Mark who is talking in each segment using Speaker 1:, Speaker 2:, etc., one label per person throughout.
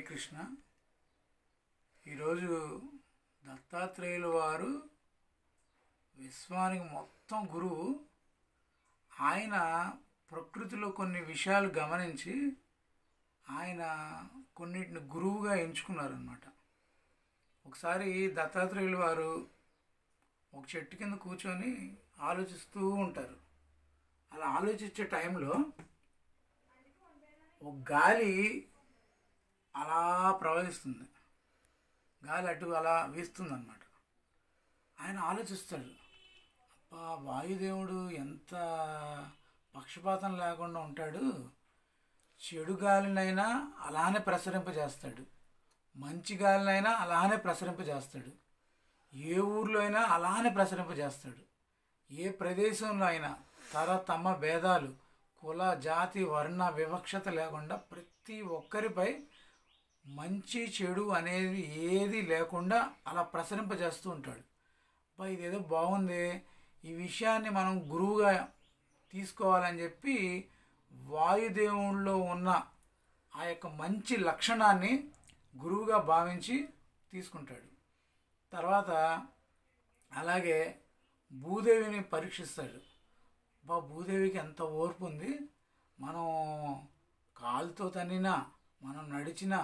Speaker 1: కృష్ణ. ఈరోజు దత్తాత్రేయుల వారు విశ్వానికి మొత్తం గురువు. ఆయన ప్రకృతిలో కొన్ని విషయాలు గమనించి ఆయన కొన్నిటిని గురువుగా ఎంచుకున్నారన్నమాట. ఒకసారి దత్తాత్రేయుల వారు ఒక చెట్టు కింద కూర్చొని ఆలోచిస్తూ ఉంటారు. అలా ఆలోచించే టైంలో ఒక గాలి అలా ప్రవహిస్తుంది, గాలి అటు అలా వీస్తుంది అన్నమాట. ఆయన ఆలోచిస్తాడు, అబ్బా వాయుదేవుడు ఎంత పక్షపాతం లేకుండా ఉంటాడు, చెడు గాలినైనా అలానే ప్రసరింపజేస్తాడు, మంచి గాలినైనా అలానే ప్రసరింపజేస్తాడు, ఏ ఊర్లో అయినా అలానే ప్రసరింపజేస్తాడు, ఏ ప్రదేశంలో అయినా తమ భేదాలు కుల జాతి వర్ణ వివక్షత లేకుండా ప్రతి ఒక్కరిపై మంచి చెడు అనేది ఏది లేకుండా అలా ప్రసరింపజేస్తూ ఉంటాడు. ఇదేదో బాగుంది, ఈ విషయాన్ని మనం గురువుగా తీసుకోవాలని చెప్పి వాయుదేవుల్లో ఉన్న ఆ యొక్క మంచి లక్షణాన్ని గురువుగా భావించి తీసుకుంటాడు. తర్వాత అలాగే భూదేవిని పరీక్షిస్తాడు. భూదేవికి ఎంత ఓర్పు ఉంది, మనం కాలుతో తన్నినా, మనం నడిచినా,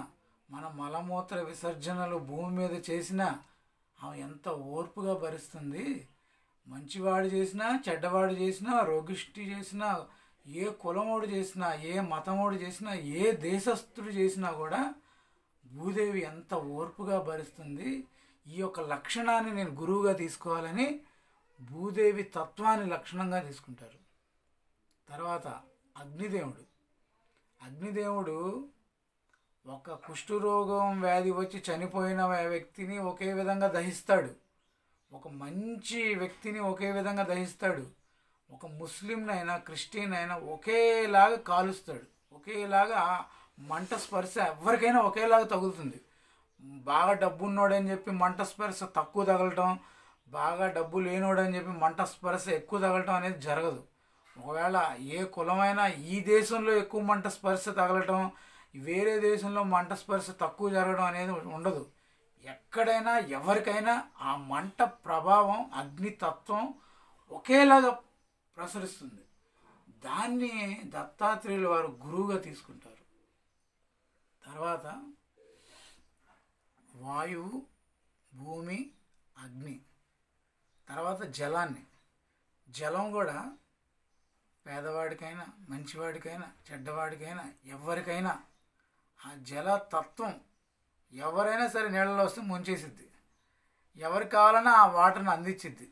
Speaker 1: మన మలమూత్ర విసర్జనలు భూమి మీద చేసినా ఆమె ఎంత ఓర్పుగా భరిస్తుంది. మంచివాడు చేసినా, చెడ్డవాడు చేసినా, రోగిష్టి చేసినా, ఏ కులమోడు చేసినా, ఏ మతమోడు చేసినా, ఏ దేశస్థుడు చేసినా కూడా భూదేవి ఎంత ఓర్పుగా భరిస్తుంది. ఈ యొక్క లక్షణాన్ని నేను గురువుగా తీసుకోవాలని భూదేవి తత్వాన్ని లక్షణంగా తీసుకుంటారు. తర్వాత అగ్నిదేవుడు ఒక కుష్ఠరోగం వ్యాధి వచ్చి చనిపోయిన వ్యక్తిని ఒకే విధంగా దహిస్తాడు, ఒక మంచి వ్యక్తిని ఒకే విధంగా దహిస్తాడు, ఒక ముస్లింనైనా క్రిస్టియన్ అయినా ఒకేలాగా కాలుస్తాడు, ఒకేలాగా మంట స్పర్శ ఎవరికైనా ఒకేలాగా తగులుతుంది. బాగా డబ్బు ఉన్నోడని చెప్పి మంట స్పర్శ తక్కువ తగలటం, బాగా డబ్బు లేనోడని చెప్పి మంట స్పర్శ ఎక్కువ తగలటం అనేది జరగదు. ఒకవేళ ఏ కులమైనా ఈ దేశంలో ఎక్కువ మంట స్పర్శ తగలటం, వేరే దేశంలో మంట స్పర్శ తక్కువ జరగడం అనేది ఉండదు. ఎక్కడైనా ఎవరికైనా ఆ మంట ప్రభావం అగ్నితత్వం ఒకేలాగా ప్రసరిస్తుంది. దాన్ని దత్తాత్రేయుల వారు గురువుగా తీసుకుంటారు. తర్వాత వాయువు, భూమి, అగ్ని, తర్వాత జలం కూడా పేదవాడికైనా మంచివాడికైనా చెడ్డవాడికైనా ఎవరికైనా ఆ జలతత్వం ఎవరైనా సరే నీళ్ళలో వస్తే ముంచేసిద్ది, ఎవరికి కావాలన్నా ఆ వాటర్ని అందించిద్ది.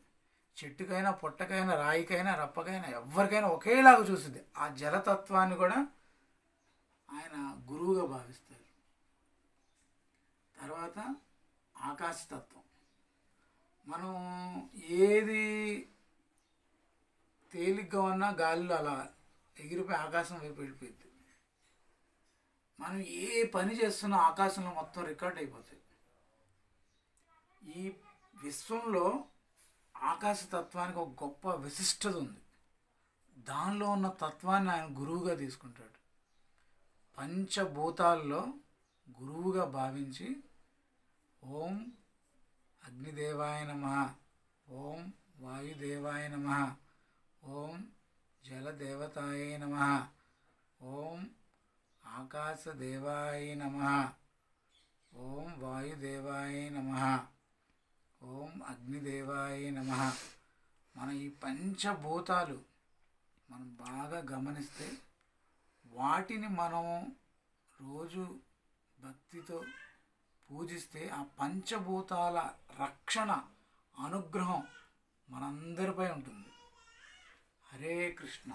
Speaker 1: చెట్టుకైనా పుట్టకైనా రాయికైనా రప్పకైనా ఎవరికైనా ఒకేలాగా చూసిద్ది. ఆ జలతత్వాన్ని కూడా ఆయన గురువుగా భావిస్తారు. తర్వాత ఆకాశతత్వం, మనం ఏది తేలిగ్గా ఉన్నా గాలిలో అలా ఎగిరిపోయి ఆకాశం వైపు వెళ్ళిపోయింది. మనం ఏ పని చేస్తున్నా ఆకాశంలో మొత్తం రికార్డ్ అయిపోతాయి. ఈ విశ్వంలో ఆకాశతత్వానికి ఒక గొప్ప విశిష్టత ఉంది. దానిలో ఉన్న తత్వాన్ని ఆయన గురువుగా తీసుకుంటాడు. పంచభూతాల్లో గురువుగా భావించి ఓం అగ్నిదేవాయ నమః, ఓం వాయుదేవాయ నమః, ఓం జలదేవతాయ నమః, ఓం ఆకాశదేవాయ నమః, ఓం వాయుదేవాయ నమః, ఓం అగ్నిదేవాయ నమః. మన ఈ పంచభూతాలు మనం బాగా గమనిస్తే వాటిని మనం రోజు భక్తితో పూజిస్తే ఆ పంచభూతాల రక్షణ అనుగ్రహం మనందరిపై ఉంటుంది. హరే కృష్ణ.